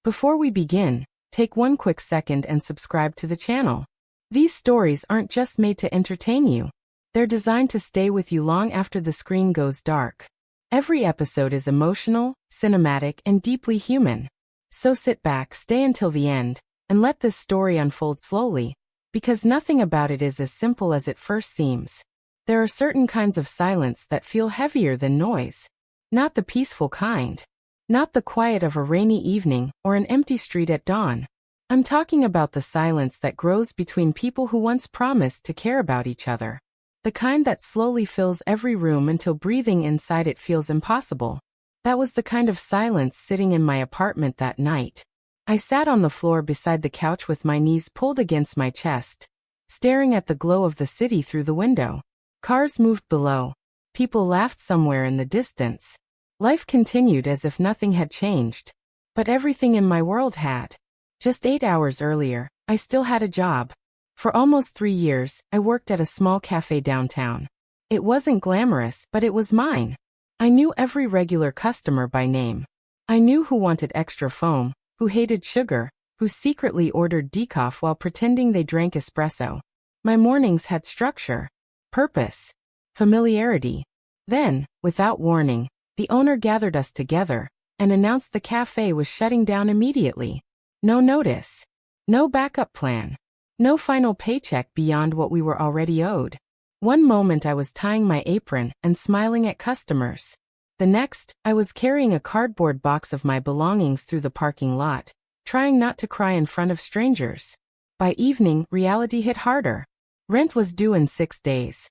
Before we begin, take one quick second and subscribe to the channel. These stories aren't just made to entertain you. They're designed to stay with you long after the screen goes dark. Every episode is emotional, cinematic, and deeply human. So sit back, stay until the end, and let this story unfold slowly, because nothing about it is as simple as it first seems. There are certain kinds of silence that feel heavier than noise. Not the peaceful kind. Not the quiet of a rainy evening or an empty street at dawn. I'm talking about the silence that grows between people who once promised to care about each other. The kind that slowly fills every room until breathing inside it feels impossible. That was the kind of silence sitting in my apartment that night. I sat on the floor beside the couch with my knees pulled against my chest, staring at the glow of the city through the window. Cars moved below. People laughed somewhere in the distance. Life continued as if nothing had changed. But everything in my world had. Just 8 hours earlier, I still had a job. For almost 3 years, I worked at a small cafe downtown. It wasn't glamorous, but it was mine. I knew every regular customer by name. I knew who wanted extra foam, who hated sugar, who secretly ordered decaf while pretending they drank espresso. My mornings had structure, purpose, familiarity. Then, without warning, the owner gathered us together and announced the cafe was shutting down immediately. No notice. No backup plan. No final paycheck beyond what we were already owed. One moment I was tying my apron and smiling at customers. The next, I was carrying a cardboard box of my belongings through the parking lot, trying not to cry in front of strangers. By evening, reality hit harder. Rent was due in 6 days.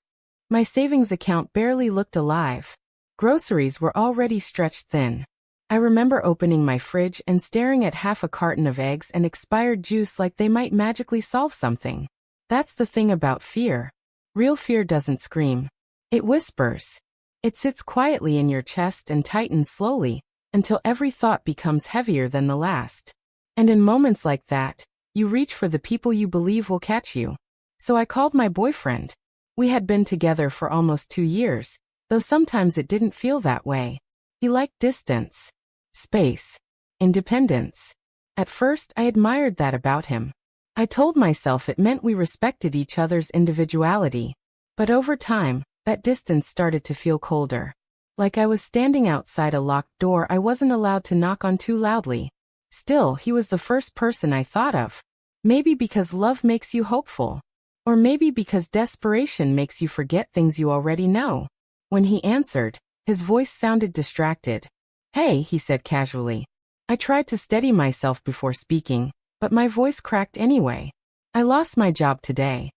My savings account barely looked alive. Groceries were already stretched thin. I remember opening my fridge and staring at half a carton of eggs and expired juice like they might magically solve something. That's the thing about fear. Real fear doesn't scream. It whispers. It sits quietly in your chest and tightens slowly, until every thought becomes heavier than the last. And in moments like that, you reach for the people you believe will catch you. So I called my boyfriend. We had been together for almost 2 years, though sometimes it didn't feel that way. He liked distance, space, independence. At first, I admired that about him. I told myself it meant we respected each other's individuality. But over time, that distance started to feel colder. Like I was standing outside a locked door I wasn't allowed to knock on too loudly. Still, he was the first person I thought of. Maybe because love makes you hopeful. Or maybe because desperation makes you forget things you already know. When he answered, his voice sounded distracted. "Hey," he said casually. I tried to steady myself before speaking, but my voice cracked anyway. "I lost my job today."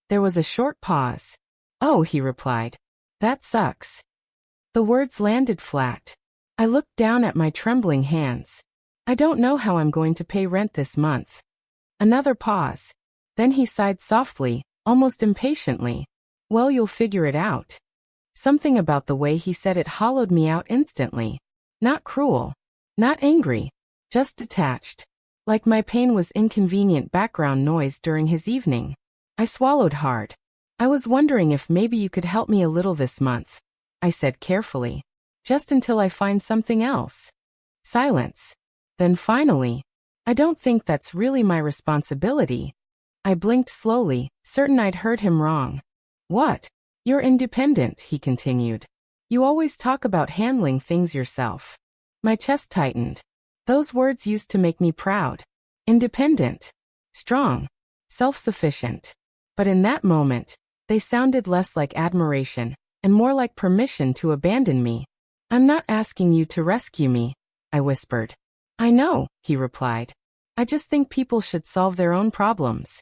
There was a short pause. "Oh," he replied. "That sucks." The words landed flat. I looked down at my trembling hands. "I don't know how I'm going to pay rent this month." Another pause. Then he sighed softly, almost impatiently. "Well, you'll figure it out." Something about the way he said it hollowed me out instantly. Not cruel. Not angry. Just detached. Like my pain was inconvenient background noise during his evening. I swallowed hard. "I was wondering if maybe you could help me a little this month," I said carefully. "Just until I find something else." Silence. Then finally, "I don't think that's really my responsibility." I blinked slowly, certain I'd heard him wrong. "What?" "You're independent," he continued. "You always talk about handling things yourself." My chest tightened. Those words used to make me proud. Independent. Strong. Self-sufficient. But in that moment, they sounded less like admiration, and more like permission to abandon me. "I'm not asking you to rescue me," I whispered. "I know," he replied. "I just think people should solve their own problems."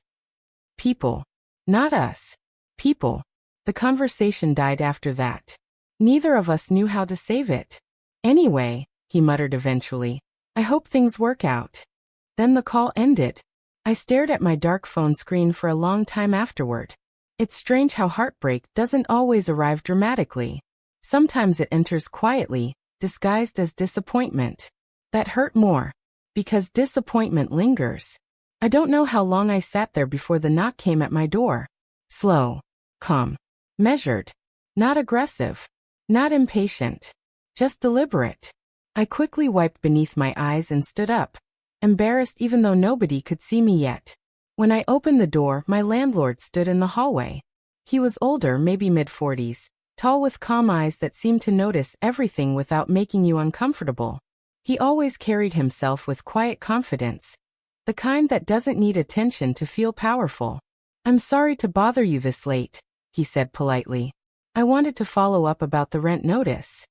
People. Not us. People. The conversation died after that. Neither of us knew how to save it. "Anyway," he muttered eventually, "I hope things work out." Then the call ended. I stared at my dark phone screen for a long time afterward. It's strange how heartbreak doesn't always arrive dramatically. Sometimes it enters quietly, disguised as disappointment. That hurt more. Because disappointment lingers. I don't know how long I sat there before the knock came at my door. Slow. Calm. Measured. Not aggressive. Not impatient. Just deliberate. I quickly wiped beneath my eyes and stood up. embarrassed even though nobody could see me yet. When I opened the door, my landlord stood in the hallway. He was older, maybe mid-40s, tall with calm eyes that seemed to notice everything without making you uncomfortable. He always carried himself with quiet confidence, the kind that doesn't need attention to feel powerful. "I'm sorry to bother you this late," he said politely. "I wanted to follow up about the rent notice."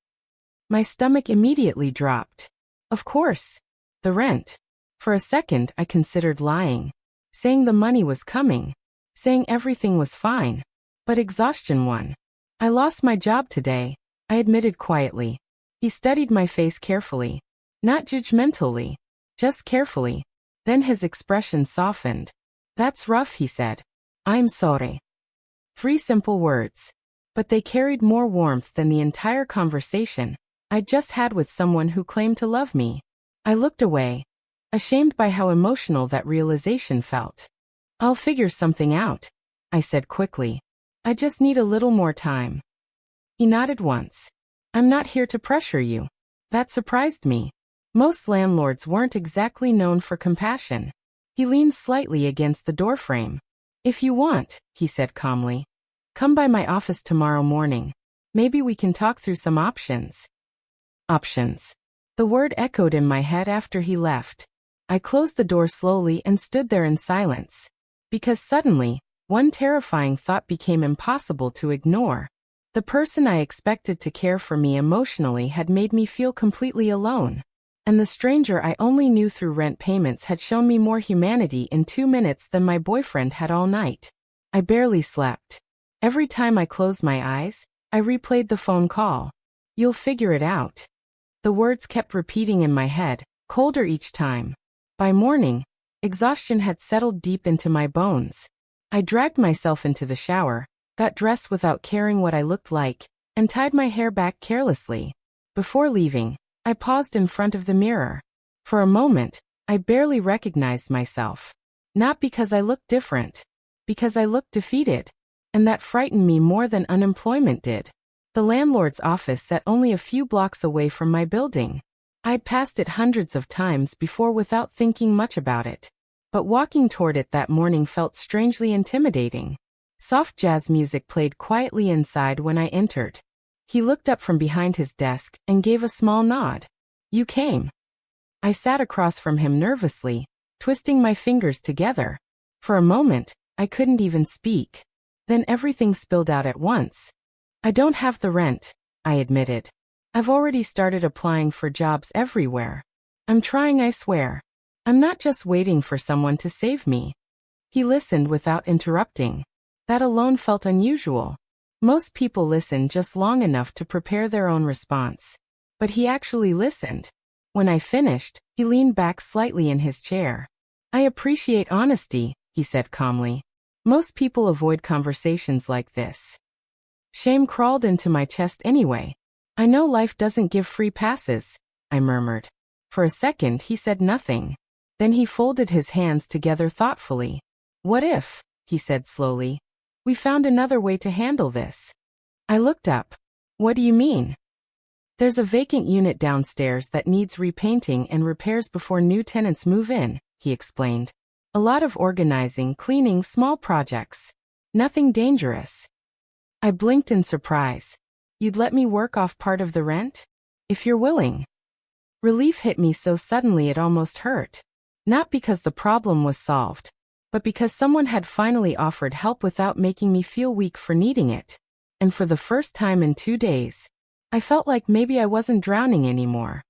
My stomach immediately dropped. Of course. The rent. For a second, I considered lying, saying the money was coming, saying everything was fine. But exhaustion won. "I lost my job today," I admitted quietly. He studied my face carefully. Not judgmentally, just carefully. Then his expression softened. "That's rough," he said. "I'm sorry." 3 simple words. But they carried more warmth than the entire conversation I'd just had with someone who claimed to love me. I looked away, ashamed by how emotional that realization felt. "I'll figure something out," I said quickly. "I just need a little more time." He nodded once. "I'm not here to pressure you." That surprised me. Most landlords weren't exactly known for compassion. He leaned slightly against the doorframe. "If you want," he said calmly, "come by my office tomorrow morning. Maybe we can talk through some options." Options. The word echoed in my head after he left. I closed the door slowly and stood there in silence. Because suddenly, one terrifying thought became impossible to ignore. The person I expected to care for me emotionally had made me feel completely alone. And the stranger I only knew through rent payments had shown me more humanity in 2 minutes than my boyfriend had all night. I barely slept. Every time I closed my eyes, I replayed the phone call. "You'll figure it out." The words kept repeating in my head, colder each time. By morning, exhaustion had settled deep into my bones. I dragged myself into the shower, got dressed without caring what I looked like, and tied my hair back carelessly. Before leaving, I paused in front of the mirror. For a moment, I barely recognized myself. Not because I looked different, because I looked defeated. And that frightened me more than unemployment did. The landlord's office sat only a few blocks away from my building. I'd passed it hundreds of times before without thinking much about it. But walking toward it that morning felt strangely intimidating. Soft jazz music played quietly inside when I entered. He looked up from behind his desk and gave a small nod. "You came." I sat across from him nervously, twisting my fingers together. For a moment, I couldn't even speak. Then everything spilled out at once. "I don't have the rent," I admitted. "I've already started applying for jobs everywhere. I'm trying, I swear. I'm not just waiting for someone to save me." He listened without interrupting. That alone felt unusual. Most people listen just long enough to prepare their own response. But he actually listened. When I finished, he leaned back slightly in his chair. "I appreciate honesty," he said calmly. "Most people avoid conversations like this." Shame crawled into my chest anyway. "I know life doesn't give free passes," I murmured. For a second he said nothing. Then he folded his hands together thoughtfully. "What if," he said slowly, "we found another way to handle this?" I looked up. "What do you mean?" "There's a vacant unit downstairs that needs repainting and repairs before new tenants move in," he explained. "A lot of organizing, cleaning, small projects. Nothing dangerous." I blinked in surprise. "You'd let me work off part of the rent? If you're willing." Relief hit me so suddenly it almost hurt. Not because the problem was solved, but because someone had finally offered help without making me feel weak for needing it. And for the first time in 2 days, I felt like maybe I wasn't drowning anymore.